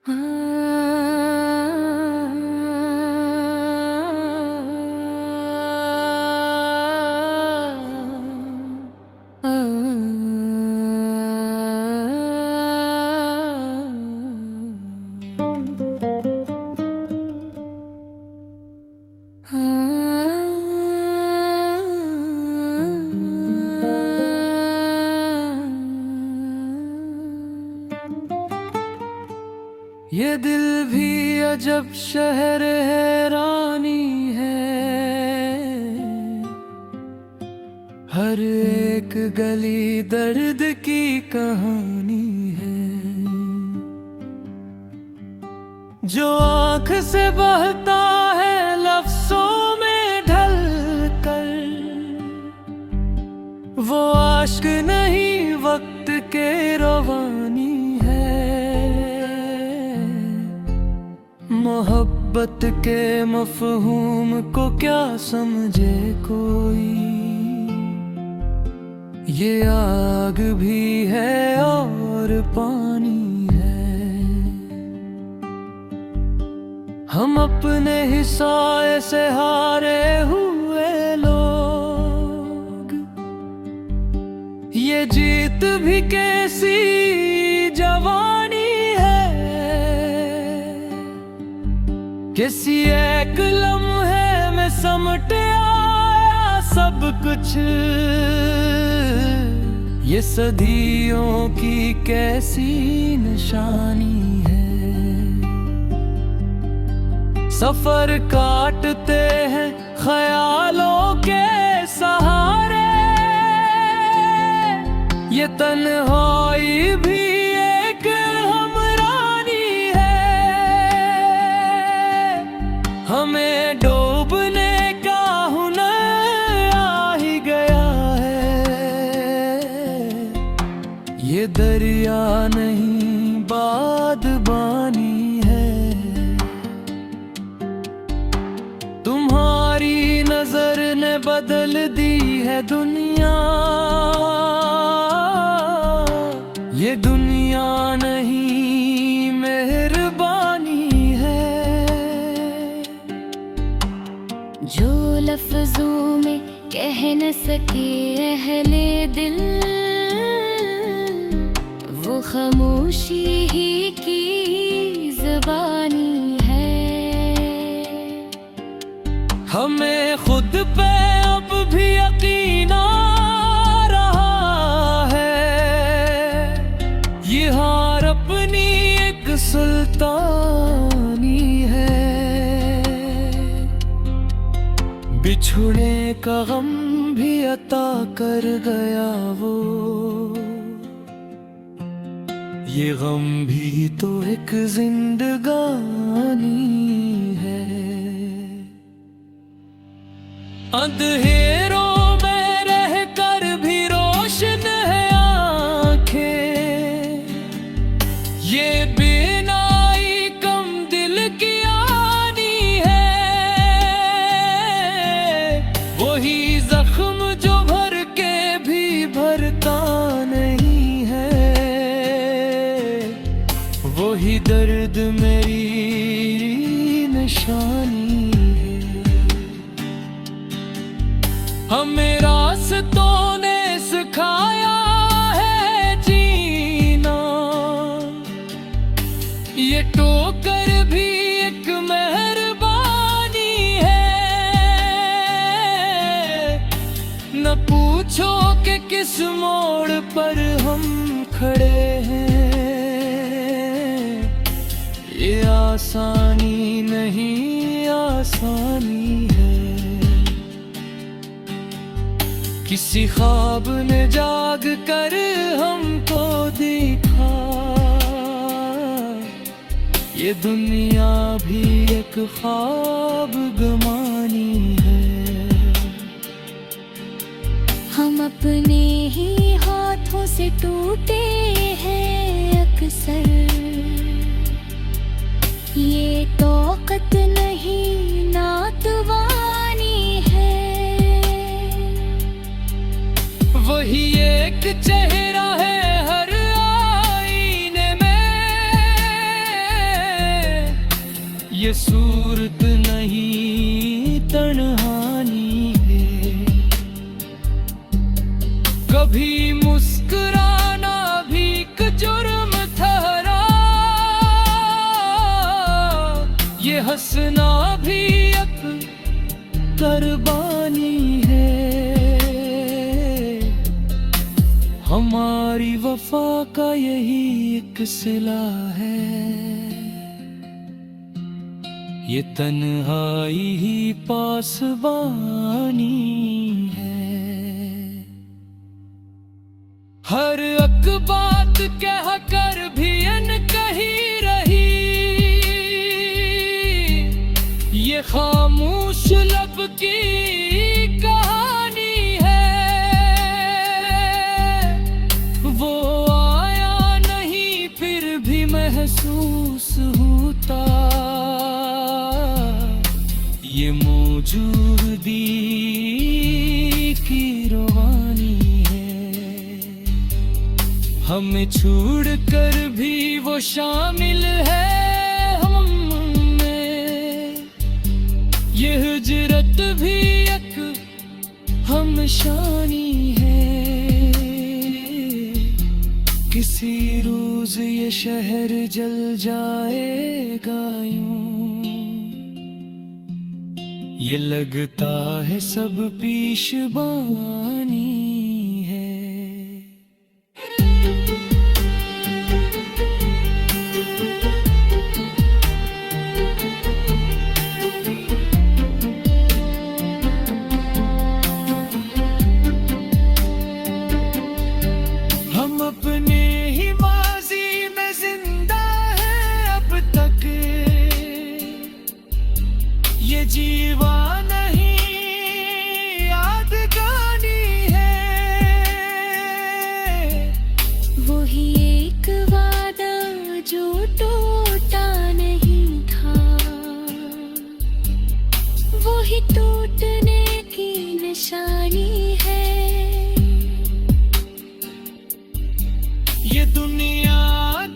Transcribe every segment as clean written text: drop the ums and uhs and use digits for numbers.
ये दिल भी अजब शहर हैरानी है, हर एक गली दर्द की कहानी है। जो आँख से बहता है लफ्जों में ढल कर, वो आश्क नहीं वक्त के रवानी है। मोहब्बत के मफहूम को क्या समझे कोई, ये आग भी है और पानी है। हम अपने ही साए से हारे हुए लोग, ये जीत भी कैसी जवानी है। किसी एक लम्हे में समट आया सब कुछ, ये सदियों की कैसी निशानी है। सफर काटते हैं ख्यालों के सहारे, ये तन्हाई भी एक हमरानी है। हमें डूबने का हुनर आ ही गया है, ये दरिया नहीं बादबानी है। तुम्हारी नजर ने बदल दी है दुनिया, ये दुनिया नहीं मेहरबानी है। जो लफ्जों में कह न सके अहले दिल, वो खामोशी ही की ज़बानी है। हमें खुद पे अब भी यकीन आ रहा है, ये हार अपनी एक सुल्तानी है। बिछुड़ने का गम भी अता कर गया वो, ये गम भी तो एक जिंदगानी है। अंधेरों में रहकर भी रोशन है आँखें, ये बीनाई कम दिल की आनी है। वही जख्म जो भर के भी भरता नहीं है, वही दर्द मेरी निशानी। हमें रास्तों ने सिखाया है जीना, ये टोकर भी एक मेहरबानी है। न पूछो कि किस मोड़ पर हम खड़े हैं, ये आसानी नहीं आसानी है। किसी ख्वाब ने जाग कर हमको दिखा, ये दुनिया भी एक ख्वाब गमानी है। हम अपने ही हाथों से टूटे हैं अक्सर, ये तौकत नहीं नातवानी है। वही एक चेहरा है हर आईने में, ये सूरत नहीं तन्हानी है। कभी मुस्कुराना भी एक जुर्म ठहरा, ये हंसना भी एक कुर्बानी है। हमारी वफा का यही एक सिला है, ये तन्हाई ही पासबानी है। हर एक बात कह कर भी अनकही रही, ये खामोश लब की कहानी है। वो आया नहीं फिर भी महसूस होता, ये मौजूदगी की रवानी है। हमें छोड़ कर भी वो शामिल है हम में, ये हिजरत भी एक हम शानी है। किसी रोज ये शहर जल जाएगा यूं, ये लगता है सब पेशवानी है। हम अपने ही माजी में जिंदा हैं अब तक, ये जीवा नहीं यादगानी है। वही एक वादा जो टूटा नहीं था, वही टूटने की निशानी है। ये दुनिया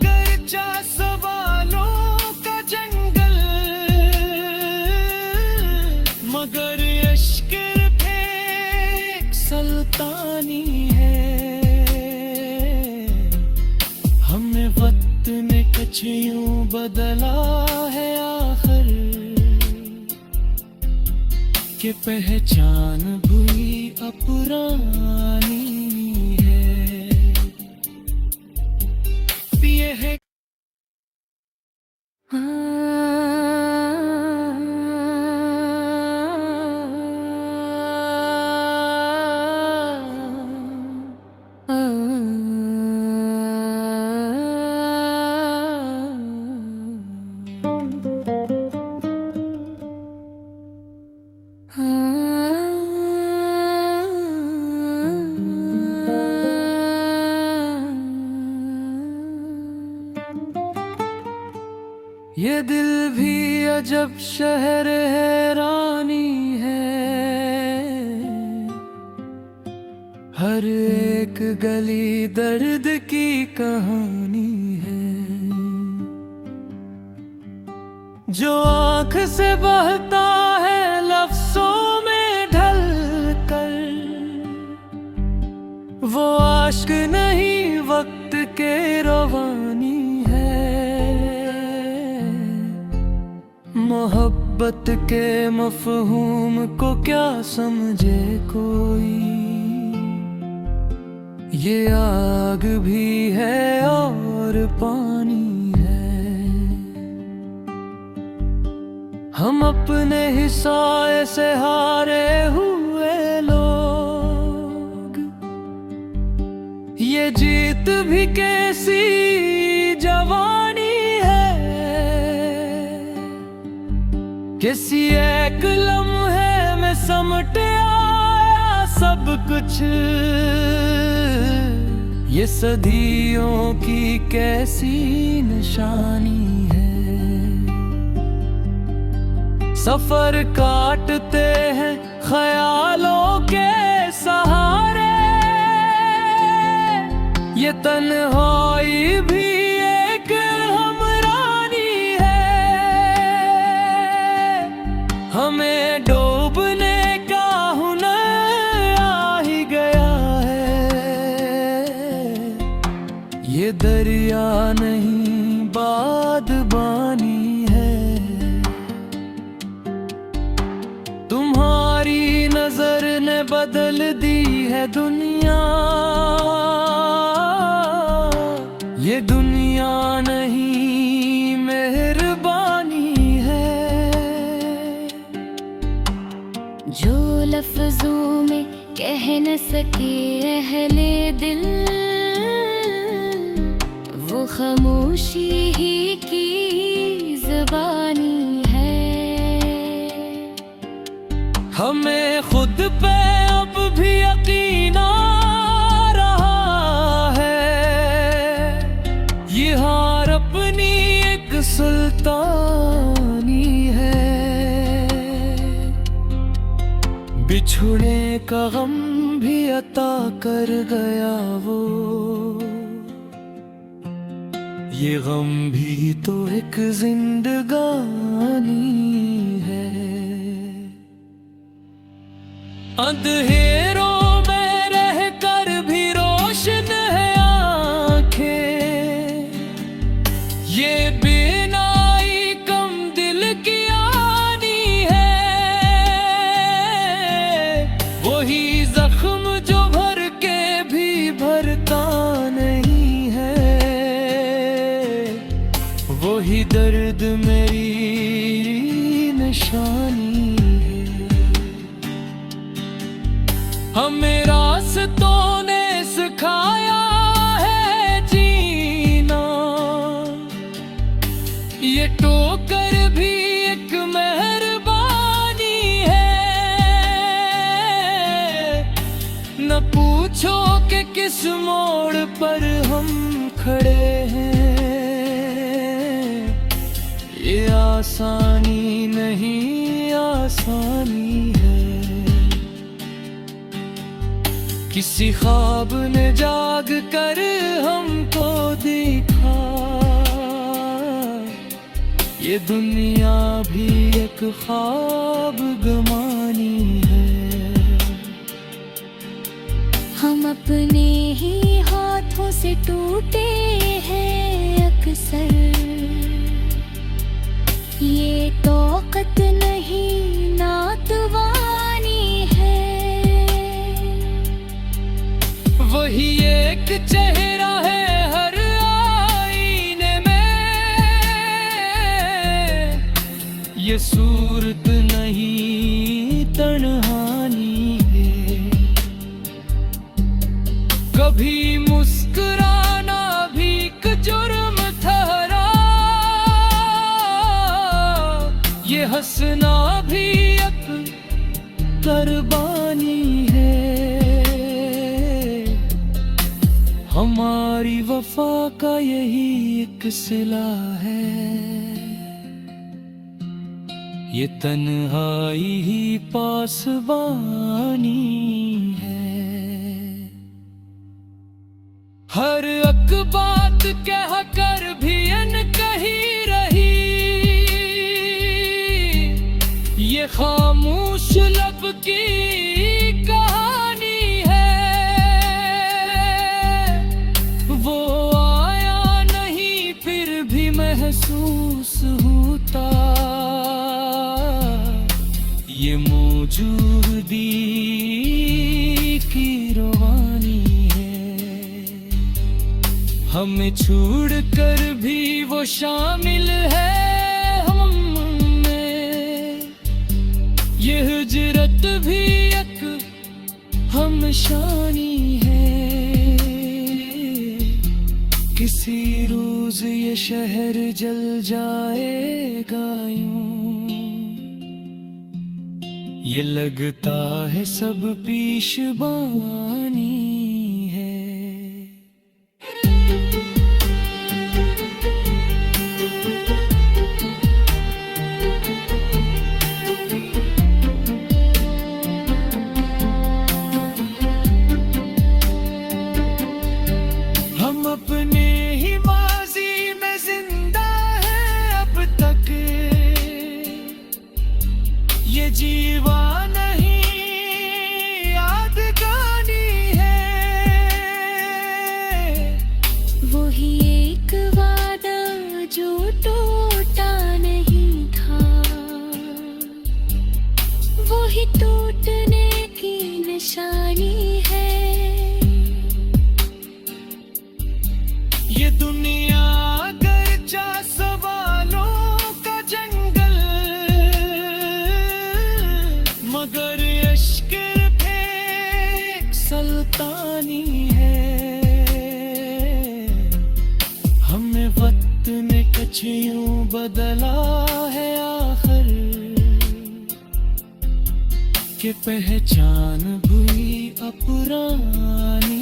गर्जा सवालों का जंगल, मगर इश्क फेंक सुल्तानी है। हमें वक्त ने कुछ यूं बदला है आखिर, कि पहचान भूली अपरानी है। ये है ये दिल भी अजब शहर हैरानी है। हर एक गली दर्द की कहानी है, जो आँख से बहता है लफ्जों में ढल कर। वो आश्क नहीं वक्त के रवानी है। मोहब्बत के मफहूम को क्या समझे कोई, ये आग भी है और पानी है। हम अपने ही साए से हारे हुए लोग, ये जीत भी कैसी जवानी है। किसी एक लम्हे में समट आया सब कुछ, ये सदियों की कैसी निशानी है। सफर काटते हैं ख्यालों के सहारे, ये तन्हाई भी एक हमरानी है। दुनिया नहीं बादबानी है। तुम्हारी नजर ने बदल दी है दुनिया, ये दुनिया नहीं मेहरबानी है। जो लफ्जों में कह न सके अहले दिल, वो खामोशी ही की ज़बानी है। हमें खुद पे अब भी यकीन आ रहा है, ये हार अपनी एक सुल्तानी है। बिछुड़ने का गम भी अता कर गया वो, ये गम भी तो एक जिंदगानी है। अंधेरों में रहकर भी रोशन है आंखें, ये बेनाई कम दिल की आनी है। वही जख्म जो भर के भी भरता नहीं है, वही दर्द मेरी निशानी है। हमें रास्तों ने सिखाया है जीना, ये टोकर भी एक मेहरबानी है। न पूछो कि किस मोड़ पर हम खड़े हैं, ये आसानी नहीं आसानी है। किसी ख्वाब ने जाग कर हमको दिखा, ये दुनिया भी एक ख्वाब गमानी है। हम अपने ही हाथों से टूटे हैं अक्सर, ये तौकत नहीं नातवानी है। वही एक चेहरा है हर आईने में, ये सूरत नहीं तन्हानी है। कभी मुस्कुराना भी एक जुर्म ठहरा, ये हंसना भी एक कुर्बानी है। हमारी वफा का यही एक सिला है, ये तन्हाई ही पासबानी है। हर एक बात कह कर भी अनकही रही, ये खामोश लब की कहानी है। वो आया नहीं फिर भी महसूस होता, ये मौजूदगी की रवानी है। हमें छोड़ कर भी वो शामिल है हम में, ये हिजरत भी एक हमशानी है। किसी रोज ये शहर जल जाएगा यूं, ये लगता है सब पीशबानी है। हम अपने ही माजी में जिंदा हैं अब तक, ये जीवा नहीं यादगानी है। वक्त ने कुछ यूं बदला है आखिर कि पहचान हुई अब पुरानी